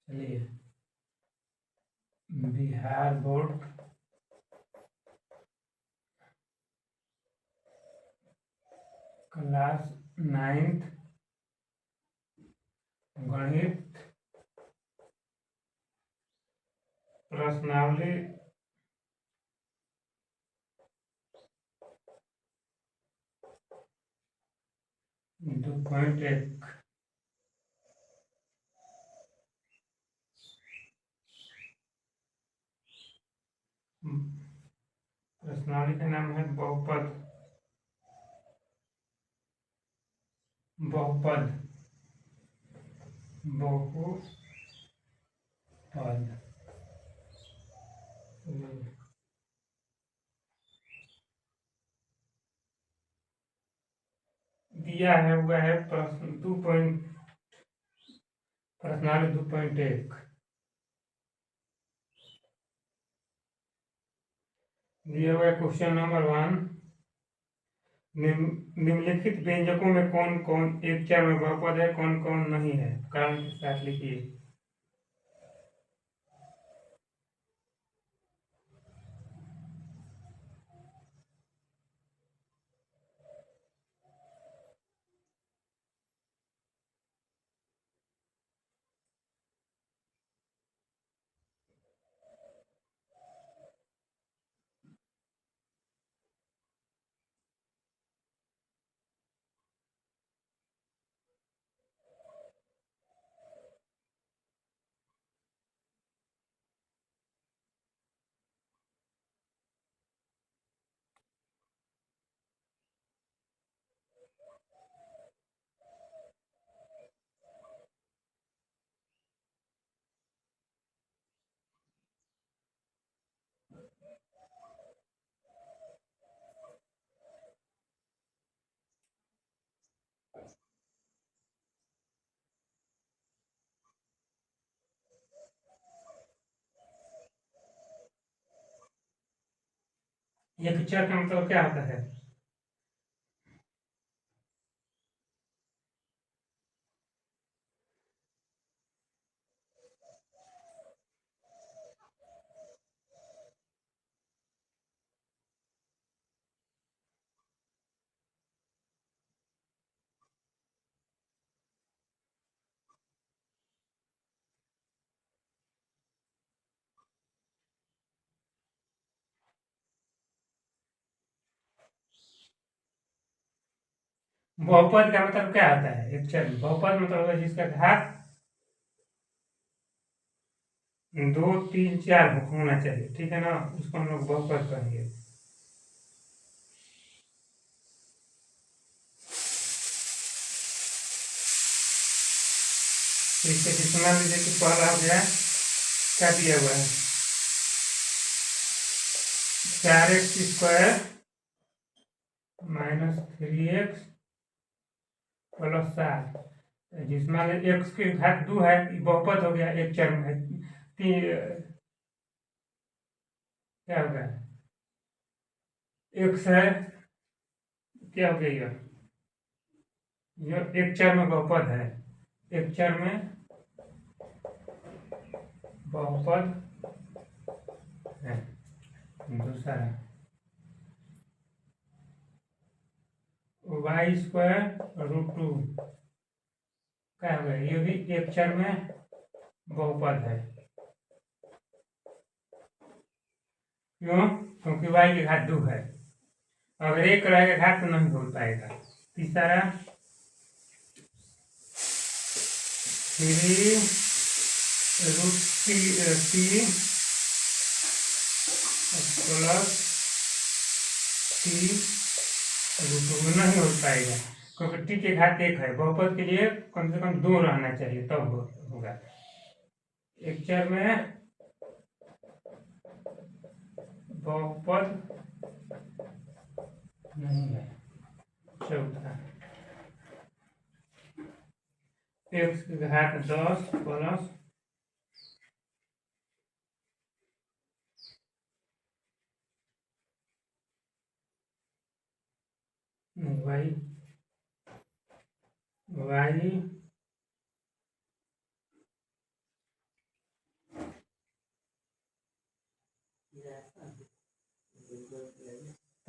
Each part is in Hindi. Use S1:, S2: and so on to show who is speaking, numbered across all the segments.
S1: चलिए, बिहार बोर्ड क्लास 9th गणित प्रश्नावली 2.1 प्रश्नावली का नाम है बहुपद। बहुपद दिया है हुआ है प्रश्नावली 2.1 दिया हुआ है। क्वेश्चन नंबर 1, निम्नलिखित व्यंजकों में कौन कौन एक चर में बहुपद है, कौन कौन नहीं है, कारण के साथ लिखिए। एक चर का मतलब क्या होता है? बहुपद का मतलब क्या होता है? एक चर बहुपद मतलब होता है जिसका घात 2, 3, 4 होना चाहिए, ठीक है ना, उसको हम लोग बहुपद कहेंगे। इसके जितना लीजिए कि पहला हो गया, क्या दिया हुआ है, 4x² - 3x + 7, जिसमें x के घात 2 है, बहुपद हो गया, एक चर में है। क्या होगा, x है, क्या हो गया, ये एक चर में बहुपद है, एक चर में बहुपद है। दूसरा y²√2 क्या हो गया, ये भी एक चर में बहुपद है। क्यों? क्योंकि y के घात 2 है, अगर एक रहेगा घात तो नहीं हो पाएगा। तीसरा 3√t +t√2 में नहीं हो पाएगा, क्योंकि t के घात 1 है। बहुपद के लिए कम से कम 2 रहना चाहिए, तब होगा। एक चर में बहुपद नहीं है। चौथा x के घात 10 प्लस y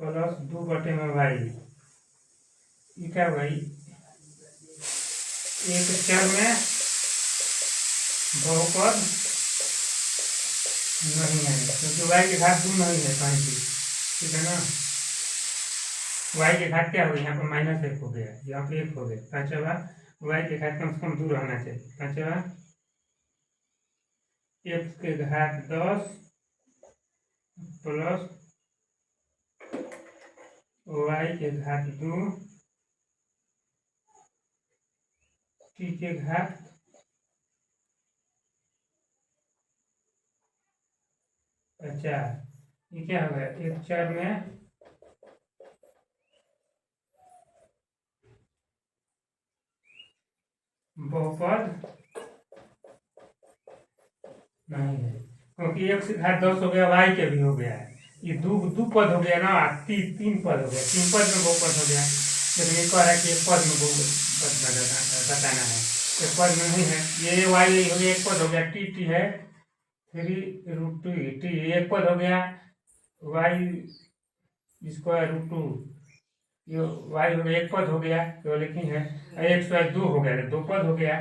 S1: प्लस 2/y। ये क्या होगा, एक चर में बहुपद नहीं है क्योंकि y की घात 2 नहीं है कहीं भी, ठीक है ना। y की घात क्या होगी, यहाँ पर -1 हो गया, यहाँ पे 1 हो गया। पांचवा y की घात कम से कम 2 रहना चाहिए। पांचवा x के घात 10 प्लस y के घात 2 t के घात 4। ये क्या हो गया, एक चर में बहुपद नहीं है क्योंकि x की घात 10 हो गया, y के भी हो गया है। ये दो पद हो गया ना, तीन पद हो गया, तीन पद में बहुपद हो गया। लेकिन ये कह रहा है कि एक पद में बहुपद बताना है, एक पद में नहीं है। ये y हो गया, एक पद हो गया, t है 3√2 t एक पद हो गया, y स्क्वायर √2 ये y हो गया, एक पद हो गया, केवल लिखी है। x y 2 हो गया, दो पद हो गया।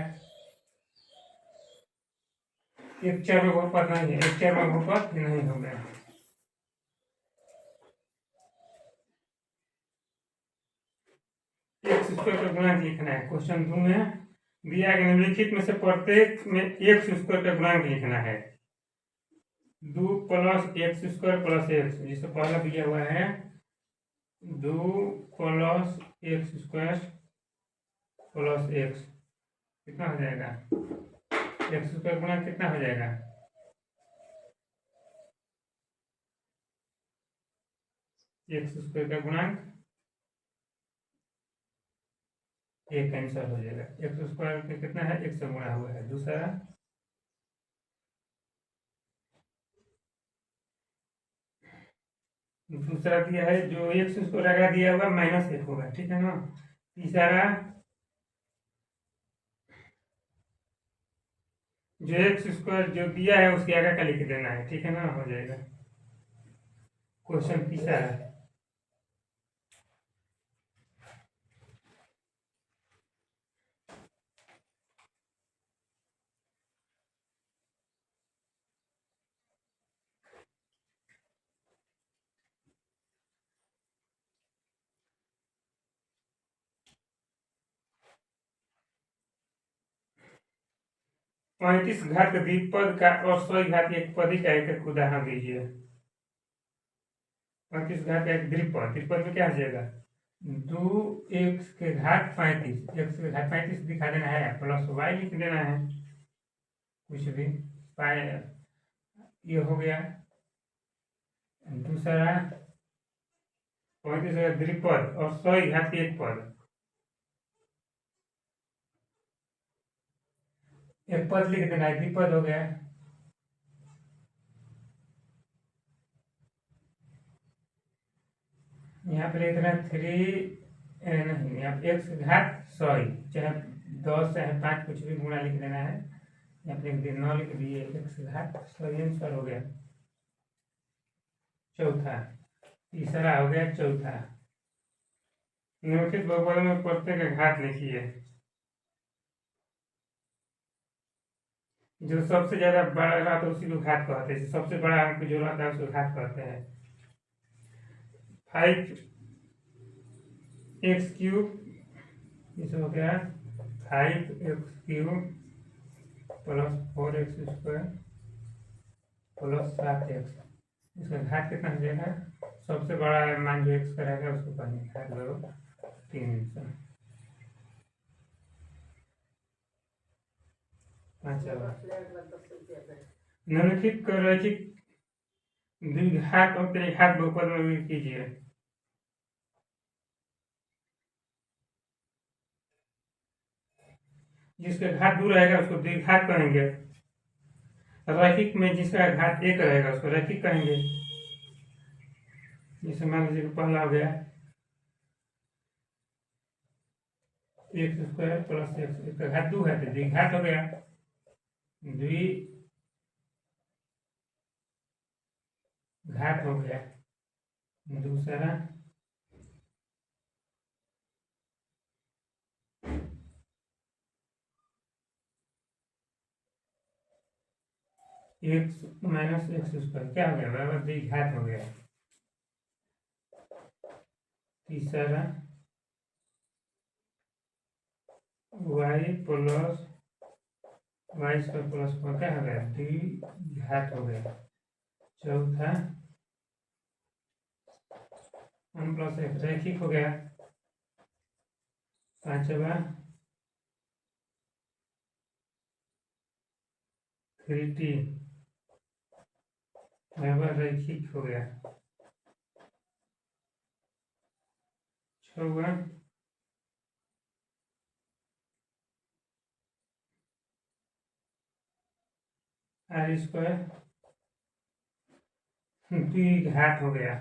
S1: एक चर में बहुपद नहीं है, एक चर में बहुपद नहीं हो गया। एक्स स्क्वायर का गुणांक लिखना है। क्वेश्चन 2 में दिया गया निम्नलिखित में से प्रत्येक में एक्स स्क्वायर का गुणांक लिखना है। 2 + x² + x, जिससे पहला दिया हुआ है 2 + x² + x, कितना हो जाएगा, एक्स स्क्वायर गुणा कितना हो जाएगा, एक्स स्क्वायर का गुणांक 1 आंसर हो जाएगा। एक्स स्क्वायर का कितना है, 1 से गुणा हुआ है। दूसरा दिया है जो एक्स स्क्वायर लगा दिया हुआ -1 होगा, ठीक है ना। तीसरा जो एक्स स्क्वायर जो दिया है उसके आगे का लिख देना है, ठीक है ना, हो जाएगा। क्वेश्चन तीसरा 35 घात द्विपद का और 100 घात एक पदी का एक उदाहरण दीजिए। 35 घात का एक द्विपद, द्विपद में क्या हो जाएगा, 2x के घात 35, x के घात 35 दिखा देना है, प्लस y लिख देना है, कुछ भी पाए, ये हो गया। दूसरा 35 का द्विपद और 100 घात एक पद, एक पद लिख देना है, द्विपद हो गया। यहाँ पे लिख देना 3 नहीं, यहाँ पे x के घात 100, चाहे 10 चाहे 5 कुछ भी गुणा लिख देना है। यहाँ पे लिख दिए 9 लिख दिए, x के घात 100 आंसर हो गया। चौथा, तीसरा हो गया चौथा, निम्नलिखित बहुपद में प्रत्येक का घात लिखिए। जो सबसे ज्यादा बड़ा रहता है उसी को घात कहते हैं, सबसे बड़ा अंक जो रहता है उसको घात कहते हैं। 5x³ इस हो गया 5x³ + 4x² + 7x, इसका घात कितना हो जाएगा, सबसे बड़ा मान जो x का रहेगा उसको कहेंगे घात करो 3। निम्नलिखित को रैखिक द्विघात और त्रिघात बहुपद में विभक्त कीजिए। जिसका घात 2 रहेगा उसको द्विघात कहेंगे, रैखिक में जिसका घात 1 रहेगा उसको रैखिक कहेंगे। जैसे मान लीजिए पहला हो गया x² + x, इसका घात 2 है तो द्विघात हो गया, द्विघात हो गया, दूसरा एक्स माइनस एक्स स्क्वायर क्या हो गया बराबर द्विघात हो गया। तीसरा Y plus Y square plus four क्या हो गया द्विघात हो गया। चौथा वन प्लस एक्स रैखिक हो गया। पांचवा थ्री टी बराबर रैखिक हो गया। छवा आर स्क्वायर द्विघात हो गया।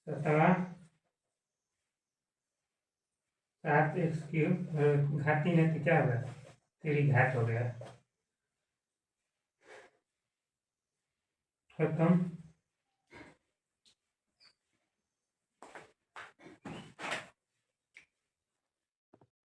S1: सतवा 7x क्यूब घाती नहीं तो क्या होगा त्रिघात हो गया। खत्म।